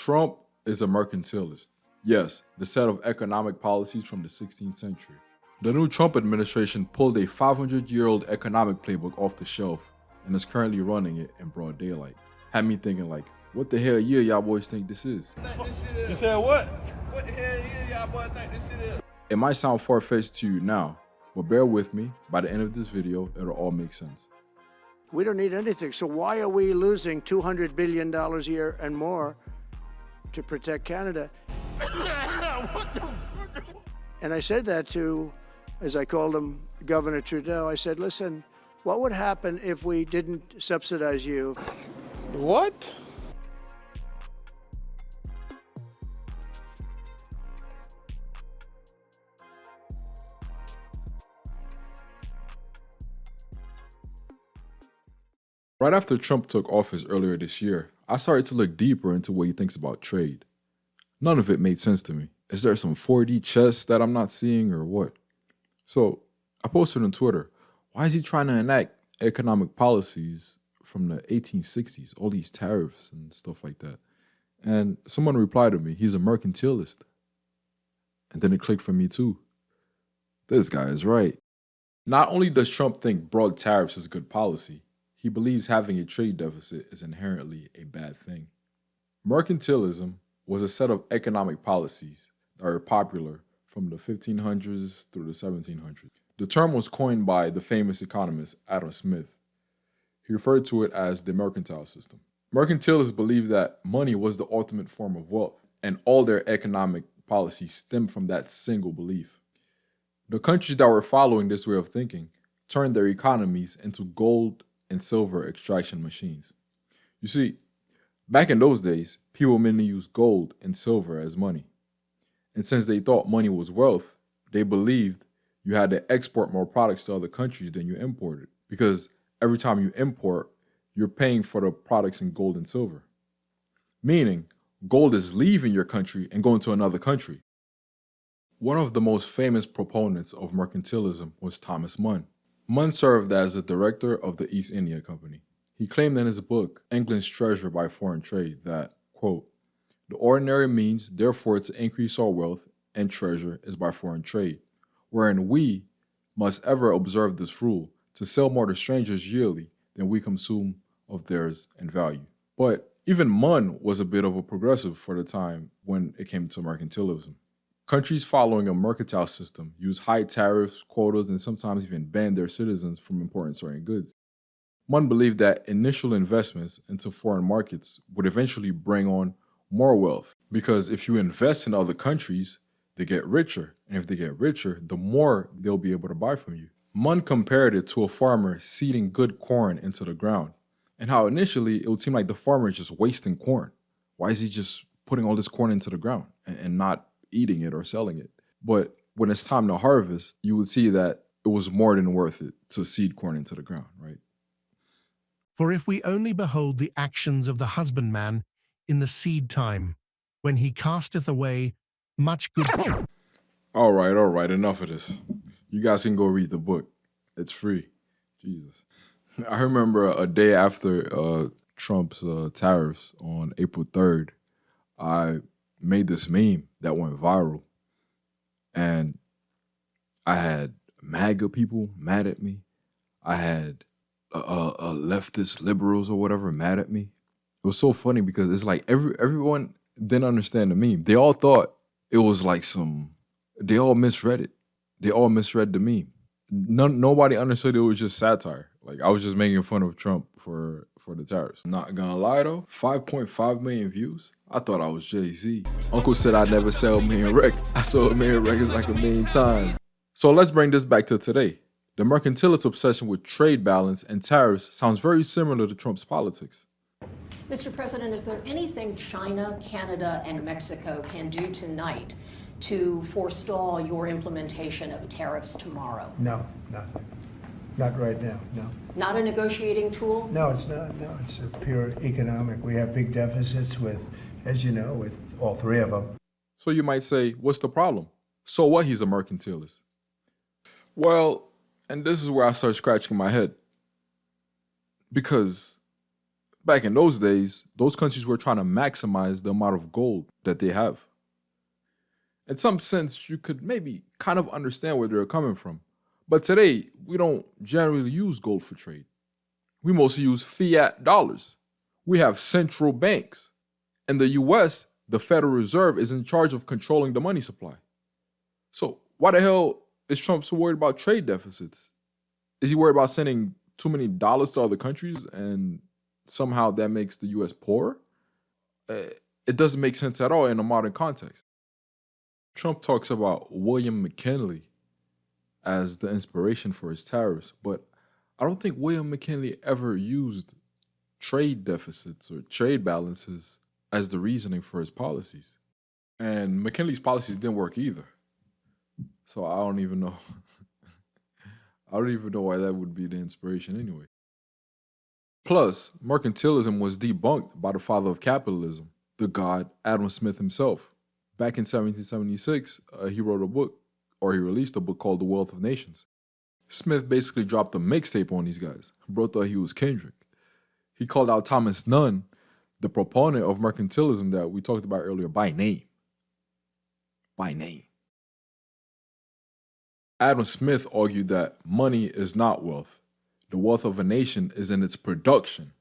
Trump is a mercantilist. Yes, the set of economic policies from the 16th century. The new Trump administration pulled a 500-year-old economic playbook off the shelf and is currently running it in broad daylight. Had me thinking like, what the hell year y'all boys think this is? You said what? What the hell is y'all boys think this shit is? It might sound far-fetched to you now, but bear with me, by the end of this video, it'll all make sense. We don't need anything, so why are we losing $200 billion a year and more to protect Canada? And I said that to, as I called him, Governor Trudeau. I said, listen, what would happen if we didn't subsidize you? What? Right after Trump took office earlier this year, I started to look deeper into what he thinks about trade. None of it made sense to me. Is there some 4D chess that I'm not seeing or what? So I posted on Twitter, why is he trying to enact economic policies from the 1860s, all these tariffs and stuff like that? And someone replied to me, he's a mercantilist. And then it clicked for me too. This guy is right. Not only does Trump think broad tariffs is a good policy, he believes having a trade deficit is inherently a bad thing. Mercantilism was a set of economic policies that were popular from the 1500s through the 1700s. The term was coined by the famous economist Adam Smith. He referred to it as the mercantile system. Mercantilists believed that money was the ultimate form of wealth, and all their economic policies stemmed from that single belief. The countries that were following this way of thinking turned their economies into gold and silver extraction machines. You see, back in those days, people mainly used gold and silver as money. And since they thought money was wealth, they believed you had to export more products to other countries than you imported. Because every time you import, you're paying for the products in gold and silver. Meaning, gold is leaving your country and going to another country. One of the most famous proponents of mercantilism was Thomas Munn. Munn served as the director of the East India Company. He claimed in his book, England's Treasure by Foreign Trade, that, quote, the ordinary means, therefore, to increase our wealth and treasure is by foreign trade, wherein we must ever observe this rule, to sell more to strangers yearly than we consume of theirs in value. But even Munn was a bit of a progressive for the time when it came to mercantilism. Countries following a mercantile system use high tariffs, quotas, and sometimes even ban their citizens from importing certain goods. Munn believed that initial investments into foreign markets would eventually bring on more wealth, because if you invest in other countries, they get richer, and if they get richer, the more they'll be able to buy from you. Munn compared it to a farmer seeding good corn into the ground, and how initially it would seem like the farmer is just wasting corn. Why is he just putting all this corn into the ground and not eating it or selling it? But when it's time to harvest, you would see that it was more than worth it to seed corn into the ground, right? For if we only behold the actions of the husbandman in the seed time, when he casteth away much good. All right, enough of this. You guys can go read the book. It's free. Jesus. I remember a day after Trump's tariffs on April 3rd, I made this meme that went viral. And I had MAGA people mad at me. I had leftist liberals or whatever mad at me. It was so funny because it's like everyone didn't understand the meme. They all thought it was like they all misread it. They all misread the meme. Nobody understood it was just satire. Like, I was just making fun of Trump for the tariffs. Not gonna lie though, 5.5 million views? I thought I was Jay-Z. Uncle said I'd never sell a million records. I sold a million records like a million times. So let's bring this back to today. The mercantilist obsession with trade balance and tariffs sounds very similar to Trump's politics. Mr. President, is there anything China, Canada, and Mexico can do tonight to forestall your implementation of tariffs tomorrow? No, nothing. Not right now, no. Not a negotiating tool? No, it's not. No, it's a pure economic. We have big deficits with, as you know, with all three of them. So you might say, what's the problem? So what, he's a mercantilist? Well, and this is where I start scratching my head. Because Back in those days, those countries were trying to maximize the amount of gold that they have. In some sense, you could maybe kind of understand where they're coming from. But today, we don't generally use gold for trade. We mostly use fiat dollars. We have central banks. In the US, the Federal Reserve is in charge of controlling the money supply. So why the hell is Trump so worried about trade deficits? Is he worried about sending too many dollars to other countries and somehow that makes the US poorer? It doesn't make sense at all in a modern context. Trump talks about William McKinley as the inspiration for his tariffs, but I don't think William McKinley ever used trade deficits or trade balances as the reasoning for his policies. And McKinley's policies didn't work either. So I don't even know. I don't even know why that would be the inspiration anyway. Plus, mercantilism was debunked by the father of capitalism, the god Adam Smith himself. Back in 1776, he wrote a book, or he released a book called The Wealth of Nations. Smith basically dropped a mixtape on these guys. Bro thought he was Kendrick. He called out Thomas Nunn, the proponent of mercantilism that we talked about earlier, by name. By name. Adam Smith argued that money is not wealth. The wealth of a nation is in its production.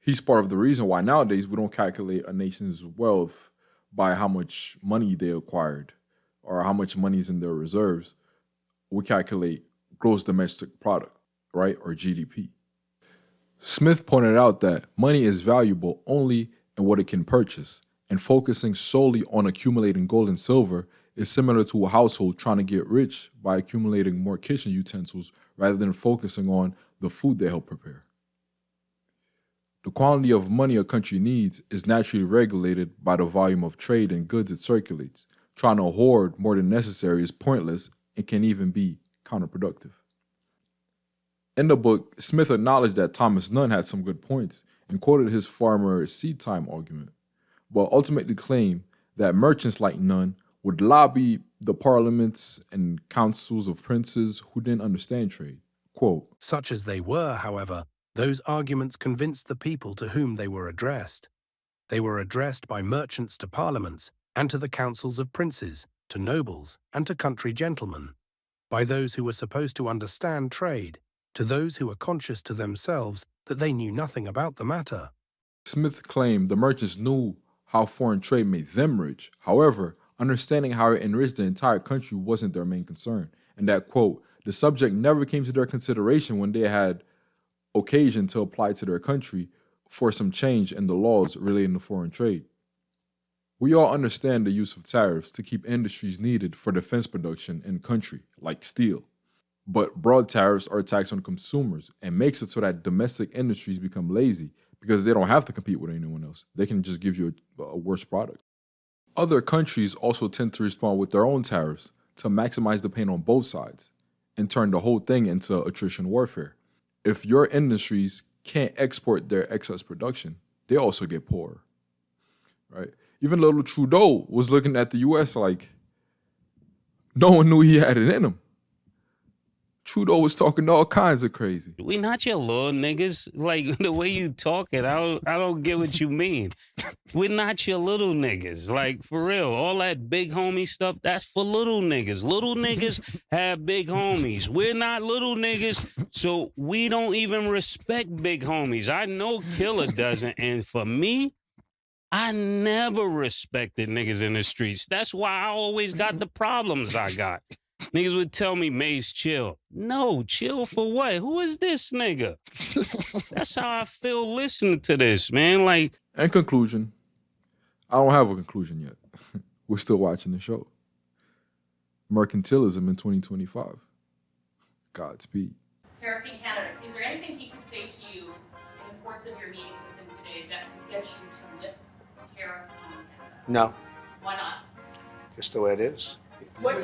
He's part of the reason why nowadays we don't calculate a nation's wealth by how much money they acquired or how much money is in their reserves. We calculate gross domestic product, right, or GDP. Smith pointed out that money is valuable only in what it can purchase, and focusing solely on accumulating gold and silver is similar to a household trying to get rich by accumulating more kitchen utensils rather than focusing on the food they help prepare. The quantity of money a country needs is naturally regulated by the volume of trade and goods it circulates. Trying to hoard more than necessary is pointless and can even be counterproductive. In the book, Smith acknowledged that Thomas Nunn had some good points and quoted his farmer seed time argument, but ultimately claimed that merchants like Nunn would lobby the parliaments and councils of princes who didn't understand trade. Quote, Such as they were, however, those arguments convinced the people to whom they were addressed. They were addressed by merchants to parliaments and to the councils of princes, to nobles and to country gentlemen, by those who were supposed to understand trade, to those who were conscious to themselves that they knew nothing about the matter. Smith claimed the merchants knew how foreign trade made them rich. However, understanding how it enriched the entire country wasn't their main concern, and that, quote, the subject never came to their consideration when they had occasion to apply to their country for some change in the laws relating to foreign trade. We all understand the use of tariffs to keep industries needed for defense production in country, like steel. But broad tariffs are a tax on consumers and makes it so that domestic industries become lazy because they don't have to compete with anyone else. They can just give you a worse product. Other countries also tend to respond with their own tariffs to maximize the pain on both sides and turn the whole thing into attrition warfare. If your industries can't export their excess production, they also get poorer, right? Even little Trudeau was looking at the U.S. like no one knew he had it in him. Trudeau was talking all kinds of crazy. We not your little niggas. Like, the way you talking, I don't get what you mean. We're not your little niggas. Like, for real, all that big homie stuff, that's for little niggas. Little niggas have big homies. We're not little niggas, so we don't even respect big homies. I know Killer doesn't, and for me, I never respected niggas in the streets. That's why I always got the problems I got. Niggas would tell me, Mace, chill. No, chill for what? Who is this nigga? That's how I feel listening to this, man. Like, In conclusion, I don't have a conclusion yet. We're still watching the show. Mercantilism in 2025. Godspeed. Tariffing Canada, is there anything he could say to you in the course of your meetings with him today that would get you to lift tariffs on Canada? No, Why not? just the way it is. What's